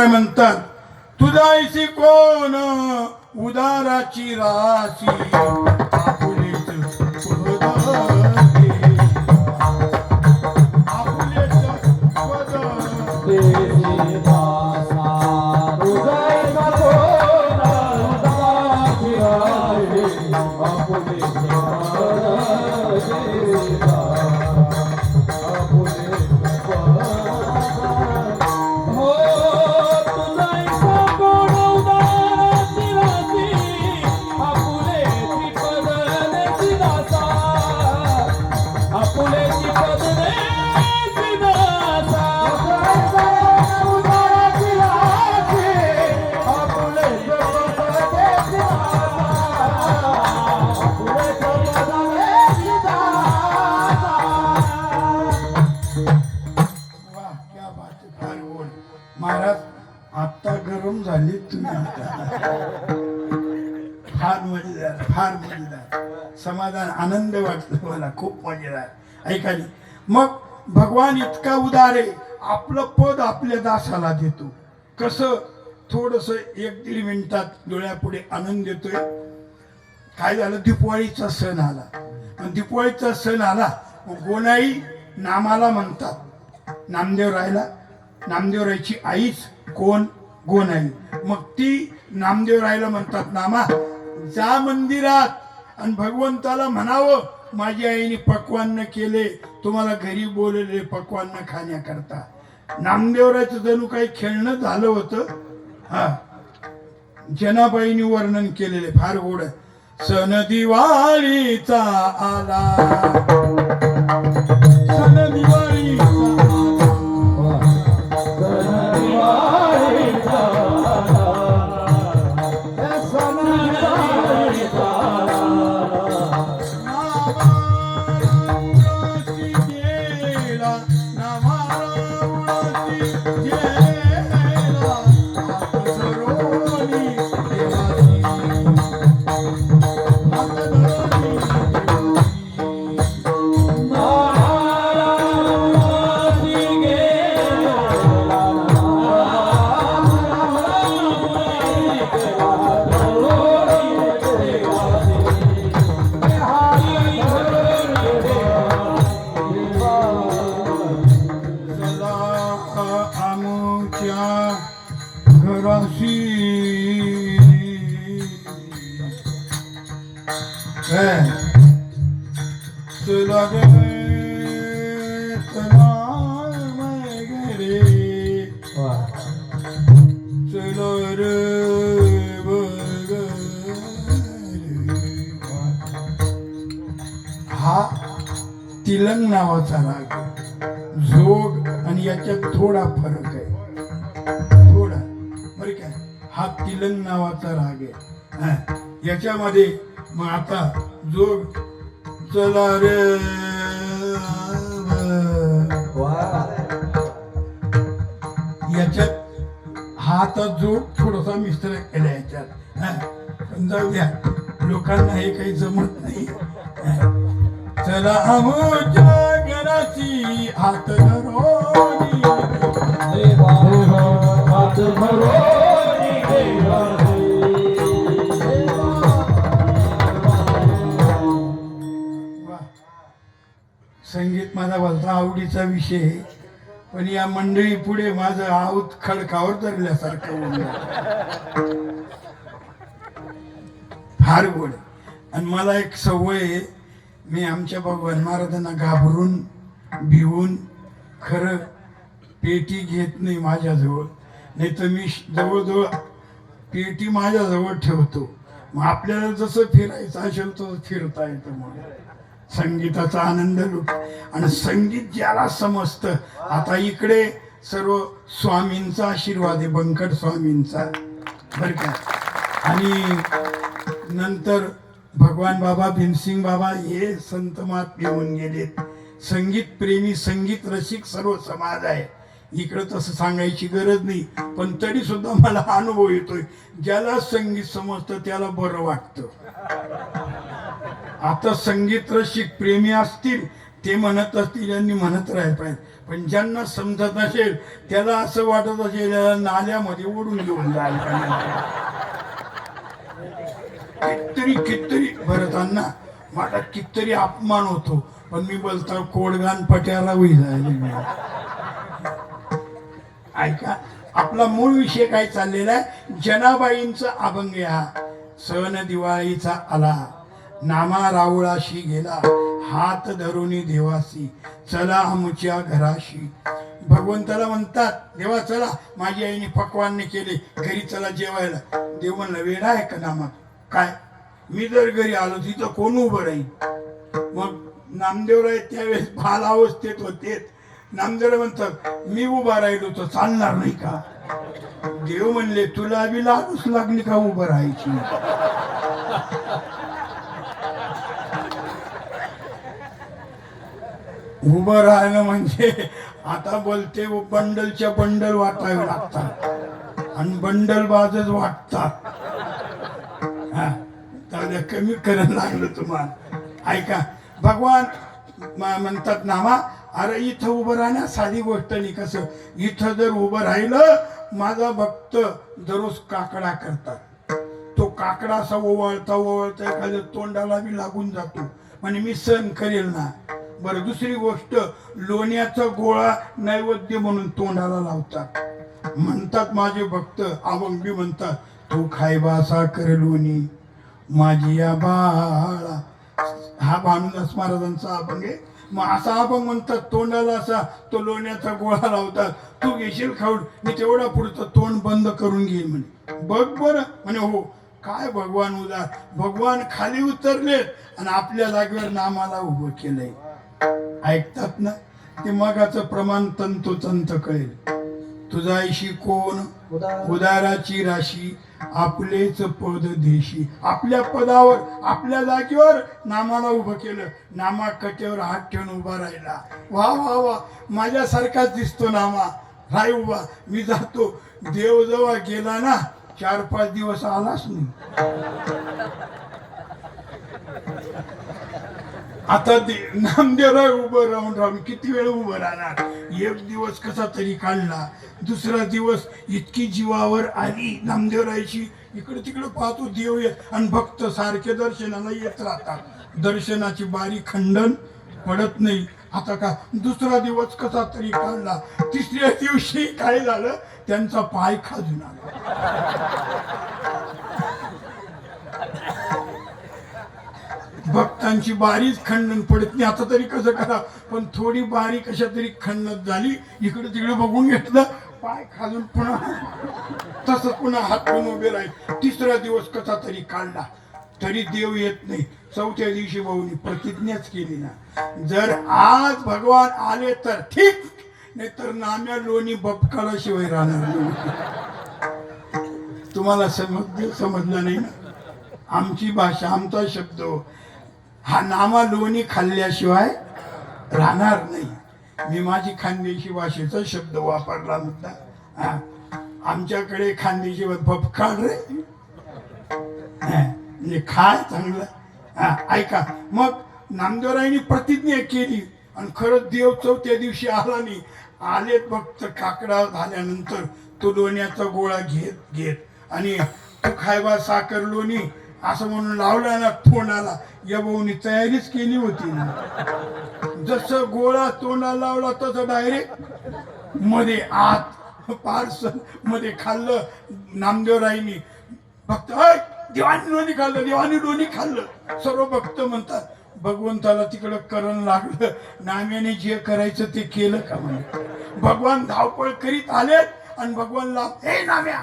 म्हणतात तुझायची कोण उदाराची राशी आपुलेच पद दे, आपुलेच पद दे दासा, तुझायचा कोण उदाराची राशी आपुलेच पद दे, महाराज आता गरम झाले तुम्ही फार मजेदार, फार मजेदार, समाधान आनंद वाटतो मला, खूप मजेदार. ऐका मग भगवान इतका उदार आहे, आपलं पद आपल्या दासाला देतो. कसं थोडस 1-1.5 मिनिटात डोळ्यापुढे आनंद देतोय. काय झालं, दिपवाळीचा सण आला, आणि दिपवाळीचा सण आला गोनाई नामाला म्हणतात नामदेवरायला. नामदेवरायची आईच कोण, गोनाई. मग ती नामदेवरायला म्हणतात नामा जा मंदिरात आणि भगवंताला म्हणावं माझी आईने पक्वान्न केले, तुम्हाला घरी बोलले पक्वान्न खाण्याकरता. नामदेवरायचं जणू काही खेळणं झालं होतं. हा जनाबाईंनी वर्णन केलेले फार गोड. सण दिवाळीचा आला, सण दिवाळीचा हा तिलंग नावाचा राग, झोग आणि याच्यात थोडा फरक आहे, थोडा बरं काय. हा तिलंग नावाचा राग आहे. याच्यामध्ये मग आता जोग चला रे याच्यात हा आता जोग थोडासा मिस्टर केला याच्यात. पण जाऊ द्या, लोकांना हे काही जमत नाही. चला आमच्या घराची हात धरोनी, हात धरोनी संगीत माझा भलता आवडीचा विषय, पण या मंडळी पुढे माझं आऊत खडकावर धरल्यासारखं होऊन फार गोड. आणि मला एक सवय आहे, मी आमच्या भगवान महाराजांना घाबरून भिवून खरं पेटी घेत नाही माझ्याजवळ, नाही तर मी जवळजवळ पेटी माझ्याजवळ ठेवतो. मग आपल्याला जसं फिरायचं असेल तसं फिरता येतं. म्हणून संगीताचा आनंद लुट. आणि संगीत ज्याला समजतं, आता इकडे सर्व स्वामींचा आशीर्वाद आहे, बंकट स्वामींचा बरं का. आणि नंतर भगवान बाबा भीमसिंग बाबा हे संत महात्मे होऊन गेलेत. संगीत प्रेमी, संगीत रसिक सर्व समाज आहे. इकडं तसं सांगायची गरज नाही, पण तरी सुद्धा मला अनुभव येतोय, ज्याला संगीत समजतं त्याला बरं वाटतं. आता संगीत रसिक प्रेमी असतील ते म्हणत असतील, यांनी म्हणत राहायला पाहिजे, पण ज्यांना समजत नसेल त्याला असं वाटत असेल नाल्यामध्ये ओढून घेऊन जाईल. कितीतरी कितीतरी बरं त्यांना माझा कितीतरी अपमान होतो, पण मी बोलतो कोडगान पट्याला होईल. ऐका, आपला मूळ विषय काय चाललेला आहे. जनाबाईंचा अभंग हा सण दिवाळीचा आला, नामा रावळाशी गेला, हात धरुनी देवासी, चला आमच्या घराशी. भगवंताला म्हणतात देवा चला, माझी आईने पक्वान्य केले, घरी चला जेवायला. देव म्हणलं वेडा आहे का नामा, काय मी जर घरी आलो तिथं कोण उभं राहील. मग नामदेवराय त्यावेळेस बाल अवस्थेत होते. नामदेवराय म्हणतात मी उभा राहिलो तर चालणार नाही का. देव म्हणले तुला बी लागूच लागली का उभं राहायची. उभं राहिलं म्हणजे आता बोलते बंडलच्या बंडल वाटावे लागतात आणि बंडल बाजच वाटतात. तर कमी करायला लागलं तुम्हाला. ऐका, भगवान म्हणतात नामा, अरे इथं उभं राहण्या साधी गोष्ट नाही. कसं इथं जर उभं राहिलं, माझा भक्त दररोज काकडा करतात. तो काकडा असा ओवाळता ओवाळता एखाद्या तोंडाला बी लागून जातो, म्हणजे मी सहन करेल ना. बरं, दुसरी गोष्ट, लोण्याचा गोळा नैवेद्य म्हणून तोंडाला लावतात. म्हणतात माझे भक्त अभंग बी म्हणतात, तू खायबा साखर लोणी माझी या बाळा. हा भानुदास महाराजांचा अभंग आहे. मग असा अभंग म्हणतात, तोंडाला असा तो लोण्याचा गोळा लावतात. तू घेशील खाऊन, मी तेवढा पुढचं तोंड बंद करून घेईल म्हणे. बघ बरं म्हणे, हो काय भगवान उदार. भगवान खाली उतरलेत आणि आपल्या जागेवर नामाला उभं केलंय. ऐकतात ना ते मगाचं प्रमाण तंतोतंत कळेल. तुझाईशी कोण उदाराची राशी, आपलेच पद देशी. आपल्या पदावर आपल्या जागेवर नामाला उभं केलं. नामा कट्यावर हात ठेवून उभा राहिला. वा वा वा, माझ्यासारखाच दिसतो नामा, राय उभा. मी जातो. देव जेव्हा गेला ना, 4-5 दिवस आलाच नाही. आता नामदेवराय उभं राहून राहून किती वेळ उभं राहणार. एक दिवस कसा तरी काढला, दुसरा दिवस इतकी जीवावर आली नामदेवरायची. इकडे तिकडे पाहतो देव येत आणि भक्त सारखे दर्शनाला येत राहतात. दर्शनाची बारी खंडन पडत नाही. आता का दुसरा दिवस कसा तरी काढला. तिसऱ्या दिवशी काय झालं, त्यांचा पाय खाजून आला. भक्तांची बारीच खंडन पडत नाही. आता तरी कसं करा, पण थोडी बारी कशा तरी खंडन झाली. इकडे तिकडे बघून घेतलं, पाय खालून पुन्हा तसं पुन्हा हात पण उभे राहील. तिसरा दिवस कसा तरी काढला, तरी देव येत नाही. चौथ्या दिवशी भाऊनी प्रतिज्ञाच केली ना, जर आज भगवान आले तर ठीक, नाही तर नाम्या लोणी बपकाळाशिवाय राहणार नाही. तुम्हाला समजलं नाही ना आमची भाषा, आमचा शब्द हा नामा लोणी खाल्ल्याशिवाय राहणार नाही. मी माझी खानदेशी भाषेचा शब्द वापरला म्हणता. आमच्याकडे खानदेशी बपकाळ रे, म्हणजे खाय चांगलं. ऐका, मग नामदेवरायांनी प्रतिज्ञा केली आणि खरंच देव चौथ्या दिवशी आला नाही. आलेत भक्त. काकडा झाल्यानंतर तो लोण्याचा गोळा घेत घेत आणि तू खायबा साखर लोणी असं म्हणून लावला ना तोंडाला. या भाऊनी तयारीच केली होती ना. जसं गोळा तोंडाला लावला तसं डायरेक्ट मध्ये आत पार्सल मध्ये खाल्लं नामदेवरायांनी. भक्त देवानी लोणी खाल्लं, देवानी लोणी खाल्लं. सर्व भक्त म्हणतात भगवंताला तिकडं करण लागलं. नाम्याने जे करायचं ते केलं का म्हणे. भगवान धावपळ करीत आलेत आणि भगवानला, हे नाम्या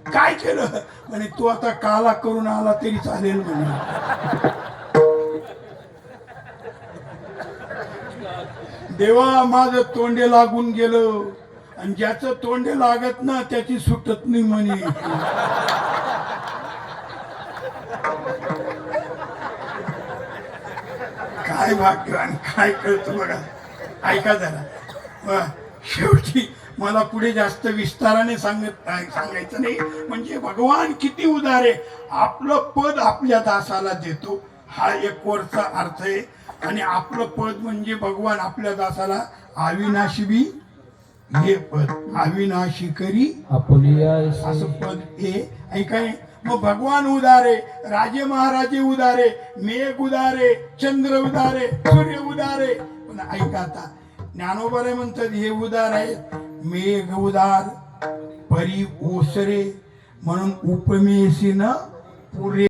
काय केलं म्हणे. तू आता काला करून आला तरी चालेल म्हणे. देवा माझं तोंडे लागून गेलं आणि ज्याचं तोंडे लागत ना त्याची सुटत नाही म्हणे. काय भाग्यवान, काय कळतं बघा. ऐका जरा. शेवटी मला पुढे जास्त विस्ताराने सांगायचं नाही. म्हणजे भगवान किती उदार आहे. आपलं पद आपल्या दासाला देतो. हा एक वरचा अर्थ आहे. आणि आपलं पद म्हणजे भगवान आपल्या दासाला अविनाशी बी हे पद अविनाशी करी आपुलिया असं पद हे ऐकाय. मग भगवान उदारे, राजे महाराजे उदारे, मेघ उदारे, चंद्र उदारे, सूर्य उदारे. पण ऐका आता ज्ञानोबारे म्हणतात हे उदार आहे. मेघ उदार परी ओसरे म्हणून उपमेशीन पुरे